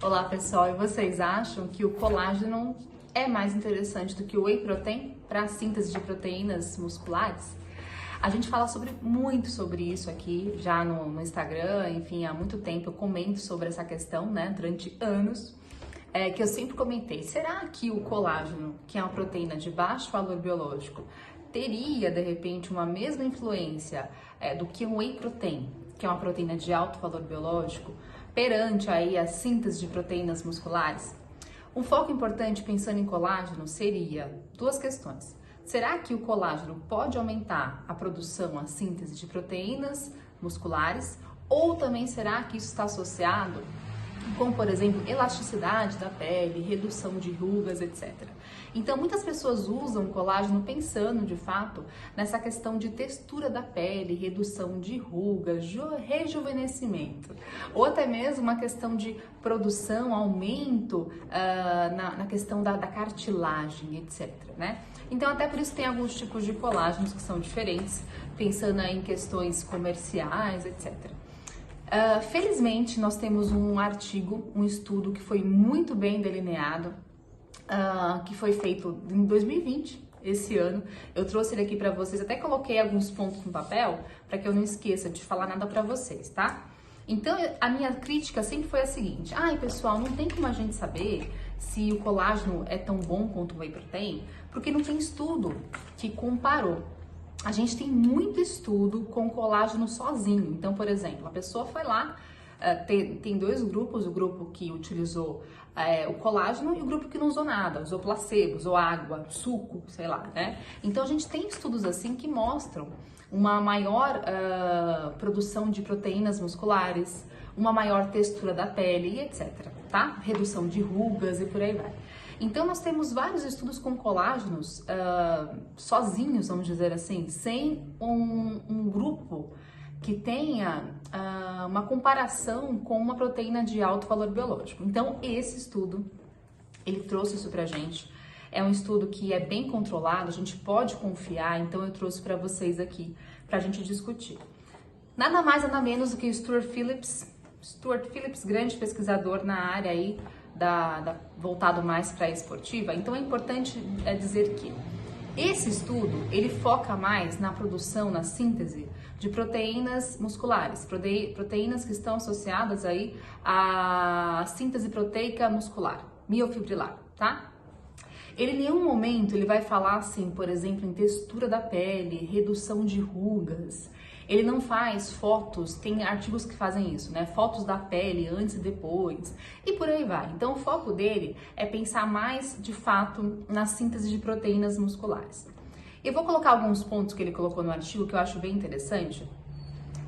Olá pessoal, e vocês acham que o colágeno é mais interessante do que o whey protein para a síntese de proteínas musculares? A gente fala muito sobre isso aqui já no Instagram, enfim, há muito tempo eu comento sobre essa questão, né, durante anos, que eu sempre comentei, será que o colágeno, que é uma proteína de baixo valor biológico, teria, de repente, uma mesma influência do que o whey protein, que é uma proteína de alto valor biológico, perante aí a síntese de proteínas musculares? Um foco importante pensando em colágeno seria duas questões. Será que o colágeno pode aumentar a produção, a síntese de proteínas musculares? Ou também será que isso está associado com, por exemplo, elasticidade da pele, redução de rugas, etc. Então, muitas pessoas usam colágeno pensando, de fato, nessa questão de textura da pele, redução de rugas, rejuvenescimento, ou até mesmo uma questão de produção, aumento na questão da cartilagem, etc. né? Então, até por isso tem alguns tipos de colágenos que são diferentes, pensando em questões comerciais, etc. Felizmente, nós temos um artigo, um estudo que foi muito bem delineado, que foi feito em 2020, esse ano. Eu trouxe ele aqui para vocês, até coloquei alguns pontos no papel, para que eu não esqueça de falar nada para vocês, tá? Então, a minha crítica sempre foi a seguinte: ai, pessoal, não tem como a gente saber se o colágeno é tão bom quanto o whey protein, porque não tem estudo que comparou. A gente tem muito estudo com colágeno sozinho. Então, por exemplo, a pessoa foi lá, tem dois grupos, o grupo que utilizou o colágeno e o grupo que não usou nada, usou placebo, usou água, suco, sei lá, né? Então, a gente tem estudos assim que mostram uma maior produção de proteínas musculares, uma maior textura da pele e etc, tá? Redução de rugas e por aí vai. Então, nós temos vários estudos com colágenos sozinhos, vamos dizer assim, sem um grupo que tenha uma comparação com uma proteína de alto valor biológico. Então, esse estudo, ele trouxe isso pra gente. É um estudo que é bem controlado, a gente pode confiar, então eu trouxe para vocês aqui pra gente discutir. Nada mais, nada menos do que Stuart Phillips, grande pesquisador na área aí, voltado mais para a esportiva. Então é importante dizer que esse estudo, ele foca mais na produção, na síntese de proteínas musculares, proteínas que estão associadas aí à síntese proteica muscular, miofibrilar, tá? Ele em nenhum momento ele vai falar assim, por exemplo, em textura da pele, redução de rugas. Ele não faz fotos, tem artigos que fazem isso, né? Fotos da pele antes e depois e por aí vai. Então o foco dele é pensar mais de fato na síntese de proteínas musculares. Eu vou colocar alguns pontos que ele colocou no artigo que eu acho bem interessante,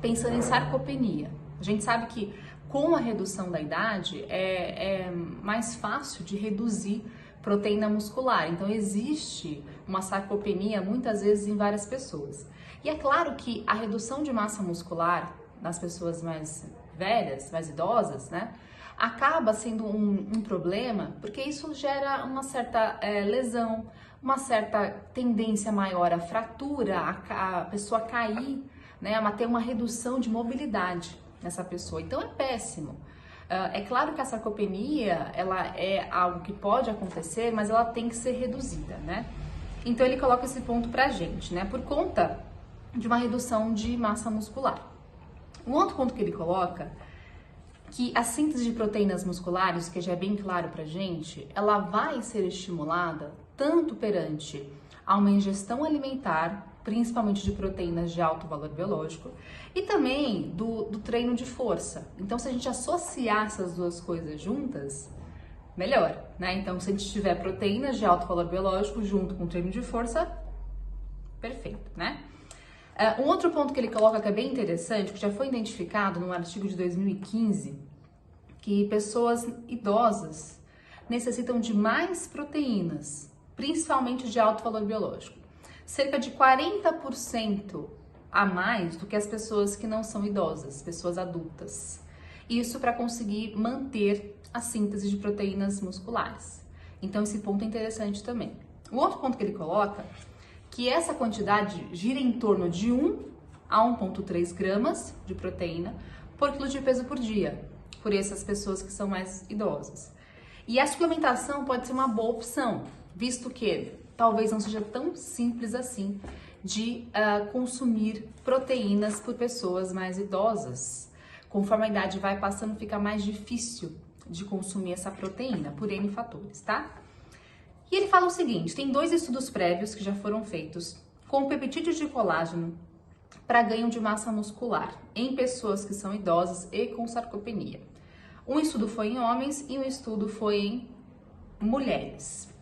pensando em sarcopenia. A gente sabe que com a redução da idade é mais fácil de reduzir proteína muscular. Então existe uma sarcopenia muitas vezes em várias pessoas. E é claro que a redução de massa muscular nas pessoas mais velhas, mais idosas, né, acaba sendo um problema, porque isso gera uma certa lesão, uma certa tendência maior à fratura, a pessoa cair, né, a ter uma redução de mobilidade nessa pessoa. Então é péssimo. É claro que a sarcopenia, ela é algo que pode acontecer, mas ela tem que ser reduzida, né? Então ele coloca esse ponto pra gente, né? Por conta de uma redução de massa muscular. Um outro ponto que ele coloca, que a síntese de proteínas musculares, que já é bem claro pra gente, ela vai ser estimulada tanto perante a uma ingestão alimentar, principalmente de proteínas de alto valor biológico, e também do treino de força. Então, se a gente associar essas duas coisas juntas, melhor, né? Então, se a gente tiver proteínas de alto valor biológico junto com treino de força, perfeito, né? Um outro ponto que ele coloca que é bem interessante, que já foi identificado num artigo de 2015, que pessoas idosas necessitam de mais proteínas, principalmente de alto valor biológico. Cerca de 40% a mais do que as pessoas que não são idosas, pessoas adultas. Isso para conseguir manter a síntese de proteínas musculares. Então esse ponto é interessante também. O outro ponto que ele coloca, que essa quantidade gira em torno de 1 a 1,3 gramas de proteína por quilo de peso por dia. por essas pessoas que são mais idosas. E a suplementação pode ser uma boa opção, visto que talvez não seja tão simples assim de consumir proteínas por pessoas mais idosas. Conforme a idade vai passando, fica mais difícil de consumir essa proteína, por N fatores, tá? E ele fala o seguinte, tem 2 estudos prévios que já foram feitos com peptídeos de colágeno para ganho de massa muscular em pessoas que são idosas e com sarcopenia. Um estudo foi em homens e um estudo foi em mulheres.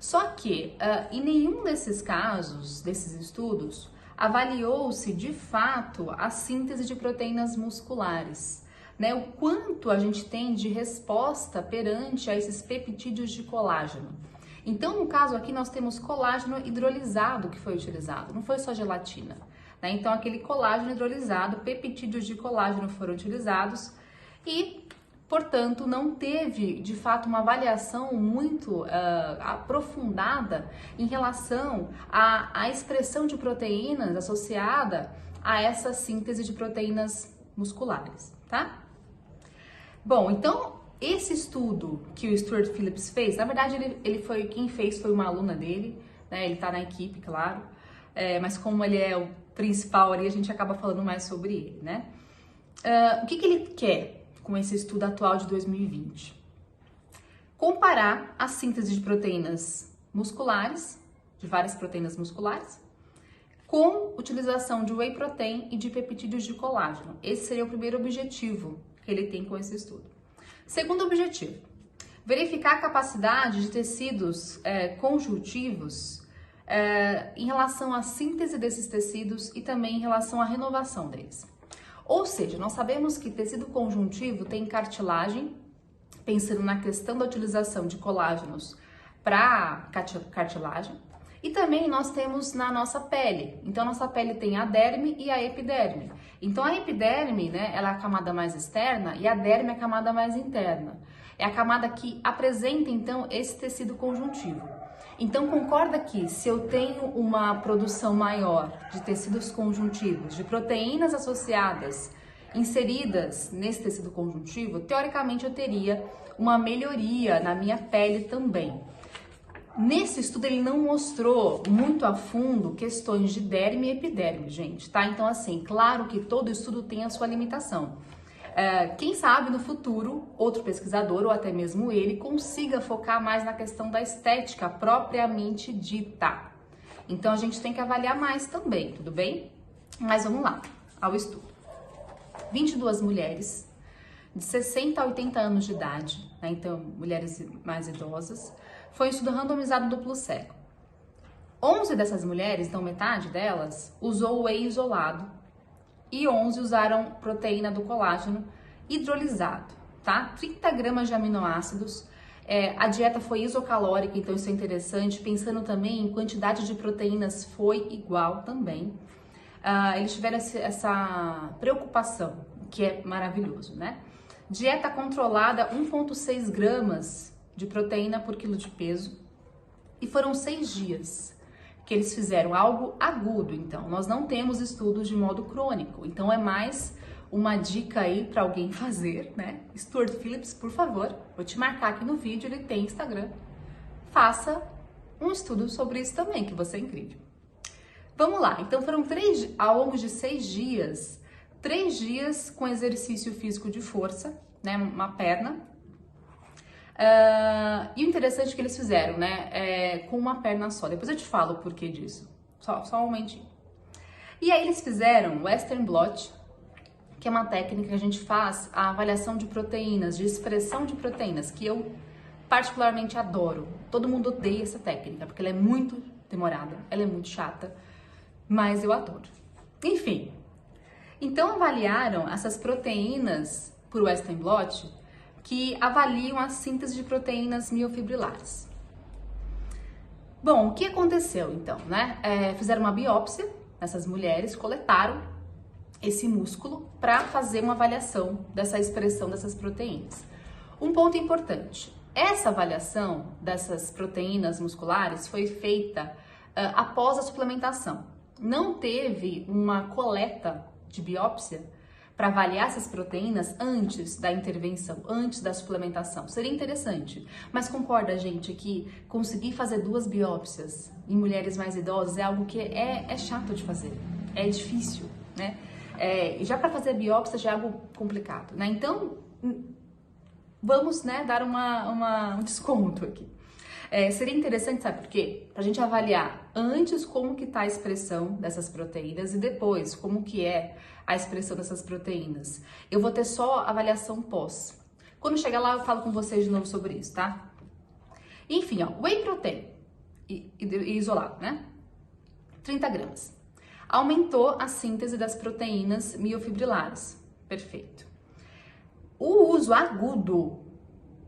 Só que em nenhum desses casos, desses estudos, avaliou-se de fato a síntese de proteínas musculares, né? O quanto a gente tem de resposta perante a esses peptídeos de colágeno. Então, no caso aqui, nós temos colágeno hidrolisado que foi utilizado, não foi só gelatina, né? Então, aquele colágeno hidrolisado, peptídeos de colágeno foram utilizados e, portanto, não teve, de fato, uma avaliação muito aprofundada em relação à expressão de proteínas associada a essa síntese de proteínas musculares, tá? Bom, então, esse estudo que o Stuart Phillips fez, na verdade, quem fez foi uma aluna dele, né? Ele tá na equipe, claro, mas como ele é o principal ali, a gente acaba falando mais sobre ele, né? O que ele quer com esse estudo atual de 2020? Comparar a síntese de proteínas musculares, de várias proteínas musculares, com utilização de whey protein e de peptídeos de colágeno. Esse seria o primeiro objetivo que ele tem com esse estudo. Segundo objetivo, verificar a capacidade de tecidos conjuntivos em relação à síntese desses tecidos e também em relação à renovação deles. Ou seja, nós sabemos que tecido conjuntivo tem cartilagem, pensando na questão da utilização de colágenos para cartilagem, e também nós temos na nossa pele. Então, nossa pele tem a derme e a epiderme. Então, a epiderme, né, ela é a camada mais externa e a derme é a camada mais interna. É a camada que apresenta, então, esse tecido conjuntivo. Então, concorda que se eu tenho uma produção maior de tecidos conjuntivos, de proteínas associadas, inseridas nesse tecido conjuntivo, teoricamente eu teria uma melhoria na minha pele também. Nesse estudo ele não mostrou muito a fundo questões de derme e epiderme, gente, tá? Então, assim, claro que todo estudo tem a sua limitação. Quem sabe no futuro, outro pesquisador ou até mesmo ele consiga focar mais na questão da estética propriamente dita. Então a gente tem que avaliar mais também, tudo bem? Mas vamos lá, ao estudo. 22 mulheres de 60 a 80 anos de idade, né? Então mulheres mais idosas, foi um estudo randomizado duplo cego. 11 dessas mulheres, então metade delas, usou whey isolado e 11 usaram proteína do colágeno hidrolisado, tá? 30 gramas de aminoácidos. A dieta foi isocalórica, então isso é interessante. Pensando também em quantidade de proteínas, foi igual também. Eles tiveram essa preocupação, que é maravilhoso, né? Dieta controlada, 1,6 gramas de proteína por quilo de peso. E foram 6 dias que eles fizeram algo agudo, então. Nós não temos estudos de modo crônico, então é mais uma dica aí para alguém fazer, né? Stuart Phillips, por favor, vou te marcar aqui no vídeo, ele tem Instagram. Faça um estudo sobre isso também, que você é incrível. Vamos lá, então foram ao longo de 6 dias, 3 dias com exercício físico de força, né? Uma perna. E o interessante é que eles fizeram, né, com uma perna só. Depois eu te falo o porquê disso. Só um momentinho. E aí eles fizeram Western blot, que é uma técnica que a gente faz a avaliação de proteínas, de expressão de proteínas, que eu particularmente adoro. Todo mundo odeia essa técnica, porque ela é muito demorada, ela é muito chata, mas eu adoro. Enfim, então avaliaram essas proteínas por Western blot, que avaliam a síntese de proteínas miofibrilares. Bom, o que aconteceu então, né? Fizeram uma biópsia nessas mulheres, coletaram esse músculo para fazer uma avaliação dessa expressão dessas proteínas. Um ponto importante, essa avaliação dessas proteínas musculares foi feita após a suplementação. Não teve uma coleta de biópsia para avaliar essas proteínas antes da intervenção, antes da suplementação. Seria interessante. Mas concorda, gente, que conseguir fazer 2 biópsias em mulheres mais idosas é algo que é chato de fazer, é difícil, né? Já para fazer biópsia já é algo complicado, né? Então, vamos, né, dar um desconto aqui. Seria interessante, sabe por quê? Pra gente avaliar antes como que tá a expressão dessas proteínas e depois como que é a expressão dessas proteínas. Eu vou ter só avaliação pós. Quando chegar lá eu falo com vocês de novo sobre isso, tá? Enfim, ó, whey protein e isolado, né? 30 gramas. Aumentou a síntese das proteínas miofibrilares. Perfeito. O uso agudo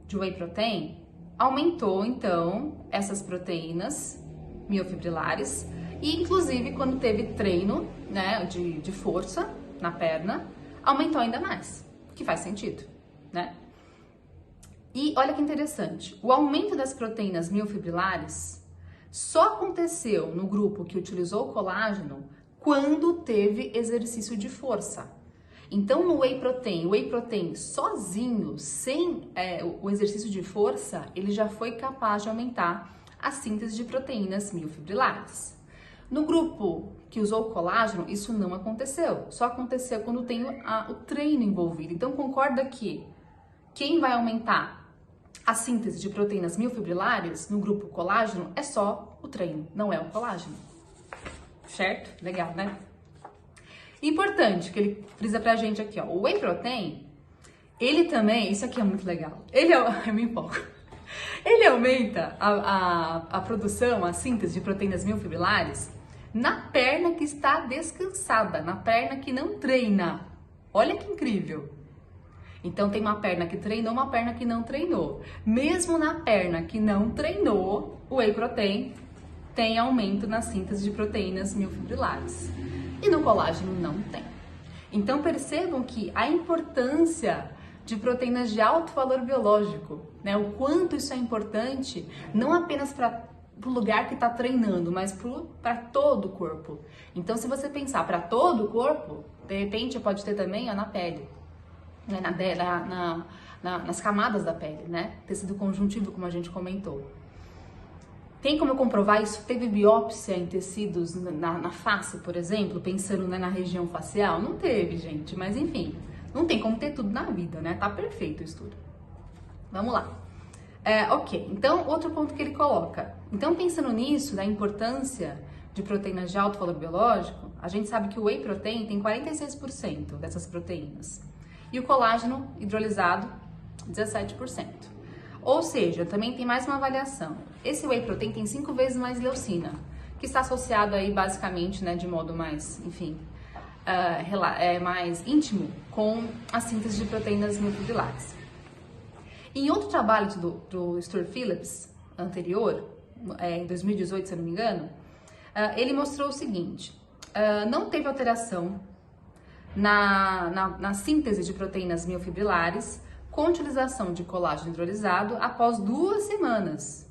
de whey protein aumentou, então, essas proteínas miofibrilares e, inclusive, quando teve treino, né, de força na perna, aumentou ainda mais, que faz sentido, né? E olha que interessante, o aumento das proteínas miofibrilares só aconteceu no grupo que utilizou o colágeno quando teve exercício de força. Então, no whey protein sozinho, sem o exercício de força, ele já foi capaz de aumentar a síntese de proteínas miofibrilares. No grupo que usou o colágeno, isso não aconteceu. Só aconteceu quando tem o treino envolvido. Então, concorda que quem vai aumentar a síntese de proteínas miofibrilares no grupo colágeno é só o treino, não é o colágeno. Certo? Legal, né? Importante que ele frisa pra gente aqui, ó, o whey protein, ele também, isso aqui é muito legal, eu me empolgo, ele aumenta a produção, a síntese de proteínas miofibrilares na perna que está descansada, na perna que não treina. Olha que incrível! Então tem uma perna que treinou, uma perna que não treinou. Mesmo na perna que não treinou, o whey protein tem aumento na síntese de proteínas miofibrilares. E no colágeno não tem. Então percebam que a importância de proteínas de alto valor biológico, né? O quanto isso é importante, não apenas para o lugar que está treinando, mas para todo o corpo. Então, se você pensar para todo o corpo, de repente pode ter também na pele, né? Nas camadas da pele, né? Tecido conjuntivo, como a gente comentou. Tem como comprovar isso? Teve biópsia em tecidos na face, por exemplo, pensando, né, na região facial? Não teve, gente, mas enfim, não tem como ter tudo na vida, né? Tá perfeito o estudo. Vamos lá. Ok, então, outro ponto que ele coloca. Então, pensando nisso, da importância de proteínas de alto valor biológico, a gente sabe que o whey protein tem 46% dessas proteínas. E o colágeno hidrolisado, 17%. Ou seja, também tem mais uma avaliação. Esse whey protein tem 5 vezes mais leucina, que está associado aí basicamente, né, de modo mais, enfim, mais íntimo com a síntese de proteínas miofibrilares. Em outro trabalho do Stuart Phillips, anterior, em 2018, se eu não me engano, ele mostrou o seguinte, não teve alteração na síntese de proteínas miofibrilares com utilização de colágeno hidrolisado após 2 semanas.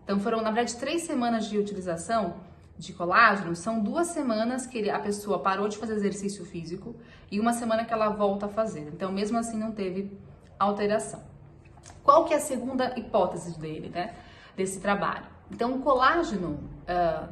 Então foram, na verdade, 3 semanas de utilização de colágeno, são 2 semanas que a pessoa parou de fazer exercício físico e 1 semana que ela volta a fazer. Então, mesmo assim, não teve alteração. Qual que é a segunda hipótese dele, né, desse trabalho? Então, o colágeno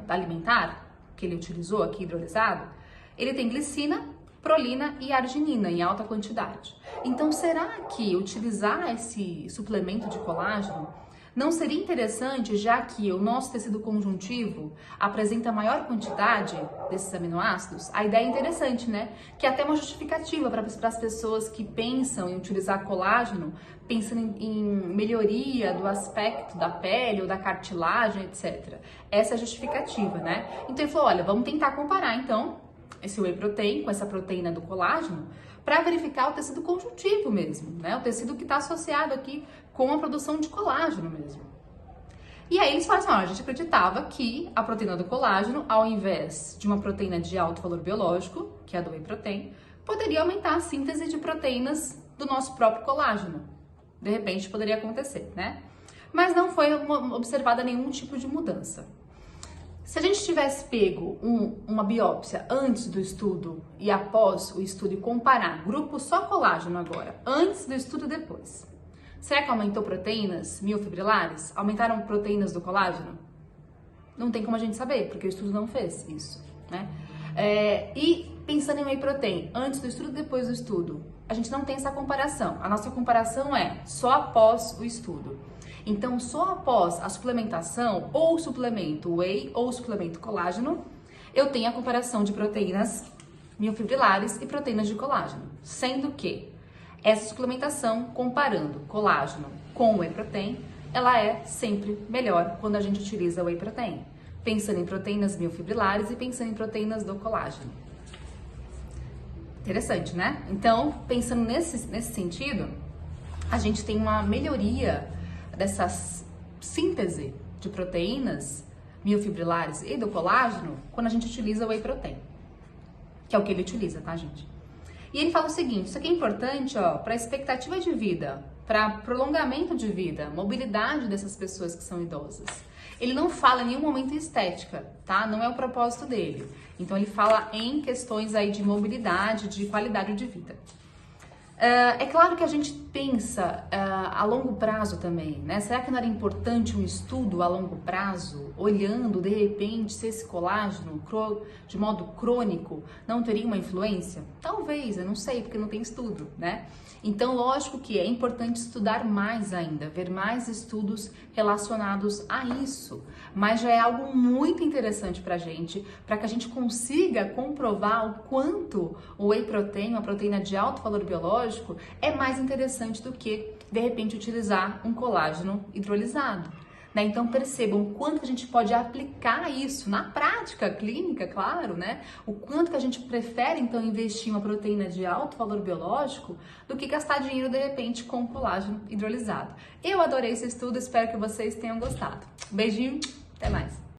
alimentar, que ele utilizou aqui, hidrolisado, ele tem glicina, prolina e arginina em alta quantidade. Então, será que utilizar esse suplemento de colágeno não seria interessante, já que o nosso tecido conjuntivo apresenta maior quantidade desses aminoácidos? A ideia é interessante, né? Que é até uma justificativa para as pessoas que pensam em utilizar colágeno, pensando em melhoria do aspecto da pele ou da cartilagem, etc. Essa é a justificativa, né? Então ele falou, olha, vamos tentar comparar então esse whey protein com essa proteína do colágeno para verificar o tecido conjuntivo mesmo, né? O tecido que está associado aqui com a produção de colágeno mesmo. E aí eles falaram assim, ó, a gente acreditava que a proteína do colágeno, ao invés de uma proteína de alto valor biológico, que é a do whey protein, poderia aumentar a síntese de proteínas do nosso próprio colágeno. De repente poderia acontecer, né? Mas não foi observada nenhum tipo de mudança. Se a gente tivesse pego uma biópsia antes do estudo e após o estudo e comparar grupo só colágeno agora, antes do estudo e depois, será que aumentou proteínas miofibrilares? Aumentaram proteínas do colágeno? Não tem como a gente saber, porque o estudo não fez isso, né? E pensando em whey protein, antes do estudo e depois do estudo, a gente não tem essa comparação. A nossa comparação é só após o estudo. Então, só após a suplementação, ou suplemento whey ou suplemento colágeno, eu tenho a comparação de proteínas miofibrilares e proteínas de colágeno. Sendo que essa suplementação, comparando colágeno com whey protein, ela é sempre melhor quando a gente utiliza whey protein. Pensando em proteínas miofibrilares e pensando em proteínas do colágeno. Interessante, né? Então, pensando nesse sentido, a gente tem uma melhoria dessa síntese de proteínas miofibrilares e do colágeno quando a gente utiliza o whey protein, que é o que ele utiliza, tá, gente? E ele fala o seguinte, isso aqui é importante, ó, para expectativa de vida, para prolongamento de vida, mobilidade dessas pessoas que são idosas. Ele não fala em nenhum momento em estética, tá? Não é o propósito dele. Então ele fala em questões aí de mobilidade, de qualidade de vida. É claro que a gente pensa a longo prazo também, né? Será que não era importante um estudo a longo prazo, olhando de repente se esse colágeno de modo crônico não teria uma influência? Talvez, eu não sei, porque não tem estudo, né? Então, lógico que é importante estudar mais ainda, ver mais estudos relacionados a isso, mas já é algo muito interessante pra gente, para que a gente consiga comprovar o quanto o whey protein, uma proteína de alto valor biológico, é mais interessante do que, de repente, utilizar um colágeno hidrolisado. Né? Então percebam o quanto que a gente pode aplicar isso na prática clínica, claro, né? O quanto que a gente prefere então investir em uma proteína de alto valor biológico do que gastar dinheiro de repente com colágeno hidrolisado. Eu adorei esse estudo, espero que vocês tenham gostado. Beijinho, até mais!